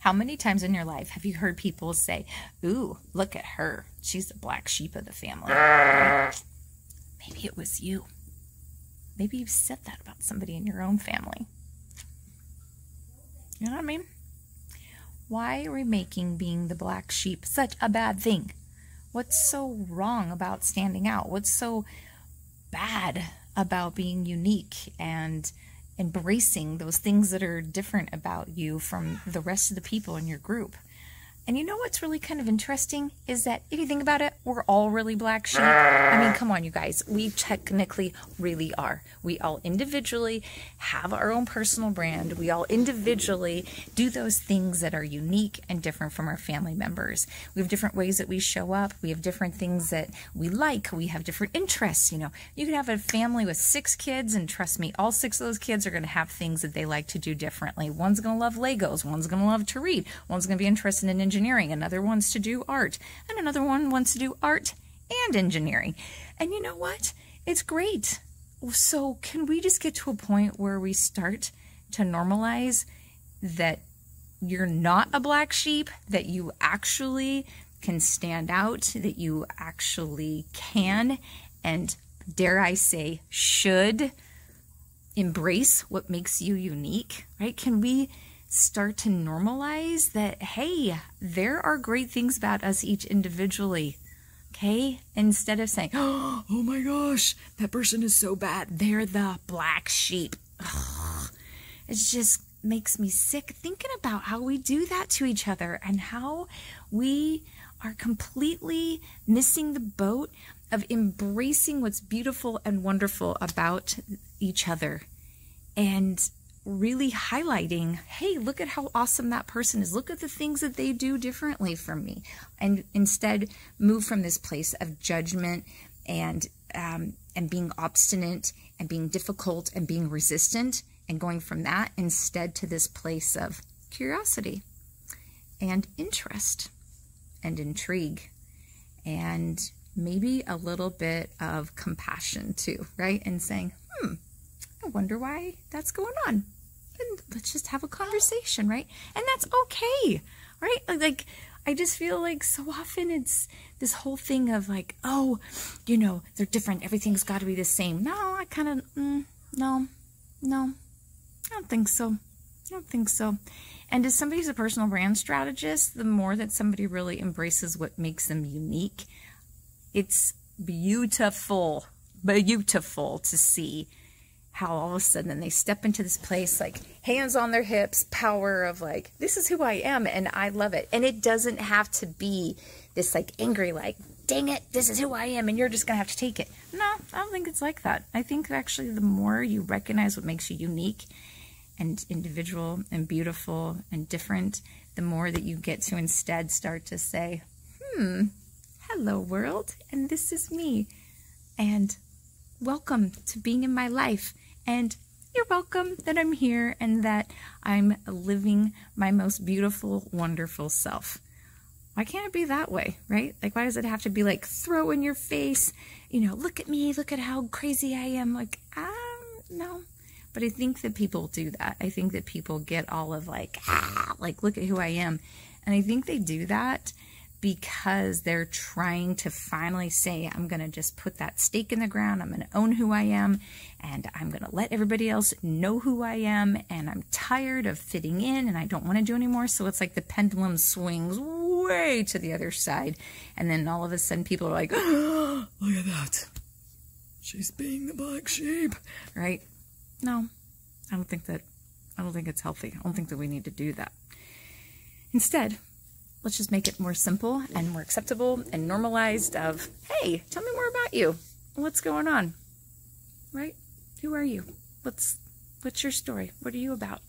How many times in your life have you heard people say, ooh, look at her. She's the black sheep of the family. Right? Maybe it was you. Maybe you've said that about somebody in your own family. You know what I mean? Why are we making being the black sheep such a bad thing? What's so wrong about standing out? What's so bad about being unique and embracing those things that are different about you from the rest of the people in your group? And you know what's really kind of interesting is that if you think about it, we're all really black sheep. I mean, come on, you guys. We technically really are. We all individually have our own personal brand. We all individually do those things that are unique and different from our family members. We have different ways that we show up. We have different things that we like. We have different interests. You know, you can have a family with 6 kids, and trust me, all 6 of those kids are going to have things that they like to do differently. One's going to love Legos. One's going to love to read. One's going to be interested in engineering. Another one's to do art. And another one wants to do art and engineering. And you know what? It's great. So can we just get to a point where we start to normalize that you're not a black sheep, that you actually can stand out, that you actually can, and dare I say, should embrace what makes you unique, right? Can we start to normalize that, hey, there are great things about us each individually, okay? Instead of saying, oh my gosh, that person is so bad, they're the black sheep. Ugh. It just makes me sick thinking about how we do that to each other and how we are completely missing the boat of embracing what's beautiful and wonderful about each other and really highlighting, hey, look at how awesome that person is. Look at the things that they do differently from me. And instead move from this place of judgment and being obstinate and being difficult and being resistant, and going from that instead to this place of curiosity and interest and intrigue and maybe a little bit of compassion too, right? And saying, I wonder why that's going on. And let's just have a conversation, right? And that's okay, right? Like, I just feel like so often it's this whole thing of like, oh, you know, they're different. Everything's got to be the same. No, I kind of, no, I don't think so. I don't think so. And as somebody who's a personal brand strategist, the more that somebody really embraces what makes them unique, it's beautiful to see how all of a sudden they step into this place, like hands on their hips, power of like, this is who I am and I love it. And it doesn't have to be this like angry, like, dang it, this is who I am and you're just going to have to take it. No, I don't think it's like that. I think actually the more you recognize what makes you unique and individual and beautiful and different, the more that you get to instead start to say, hello world, and this is me. And welcome to being in my life. And you're welcome that I'm here and that I'm living my most beautiful, wonderful self. Why can't it be that way, right? Like, why does it have to be like throw in your face, you know, look at me, look at how crazy I am. Like, no. But I think that people do that. I think that people get all of like look at who I am. And I think they do that because they're trying to finally say, I'm going to just put that stake in the ground. I'm going to own who I am, and I'm going to let everybody else know who I am, and I'm tired of fitting in, and I don't want to do anymore. So it's like the pendulum swings way to the other side, and then all of a sudden people are like, oh, look at that. She's being the black sheep, right? No, I don't think it's healthy. I don't think that we need to do that. Instead, let's just make it more simple and more acceptable and normalized of, hey, tell me more about you. What's going on? Right? Who are you? What's your story? What are you about?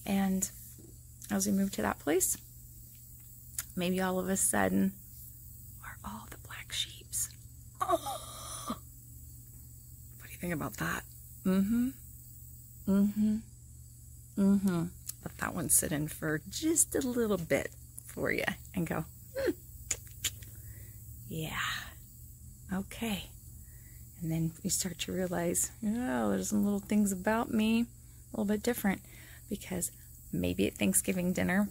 And as we move to that place, maybe all of a sudden, we're all the black sheeps. Oh! What do you think about that? Let that one sit in for just a little bit for you and go, yeah, okay. And then you start to realize, oh, there's some little things about me a little bit different, because maybe at Thanksgiving dinner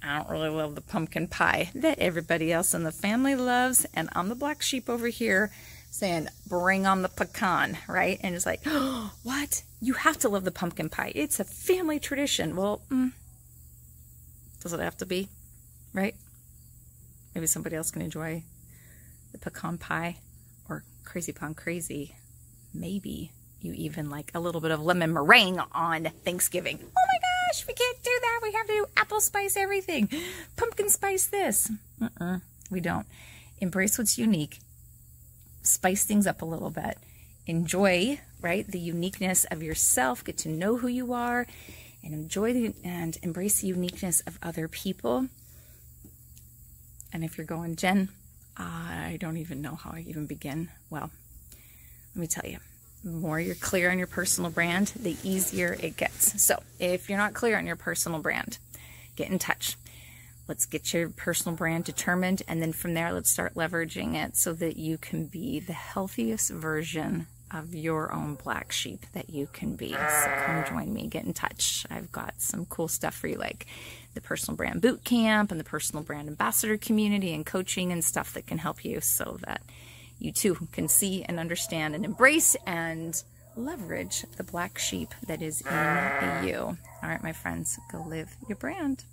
I don't really love the pumpkin pie that everybody else in the family loves. And I'm the black sheep over here saying, bring on the pecan, right? And it's like, oh, what? You have to love the pumpkin pie. It's a family tradition. Well, does it have to be, right? Maybe somebody else can enjoy the pecan pie or crazy pond crazy. Maybe you even like a little bit of lemon meringue on Thanksgiving. Oh my gosh, we can't do that. We have to do apple spice everything. Pumpkin spice this. We don't. Embrace what's unique. Spice things up a little bit. Enjoy, right, the uniqueness of yourself. Get to know who you are and enjoy and embrace the uniqueness of other people. And if you're going, Jen, I don't even know how I even begin. Well, let me tell you, the more you're clear on your personal brand, the easier it gets. So if you're not clear on your personal brand, get in touch. Let's get your personal brand determined, and then from there, let's start leveraging it so that you can be the healthiest version of your own black sheep that you can be. So come join me, get in touch. I've got some cool stuff for you, like the personal brand boot camp and the personal brand ambassador community and coaching and stuff that can help you so that you too can see and understand and embrace and leverage the black sheep that is in you. All right, my friends, go live your brand.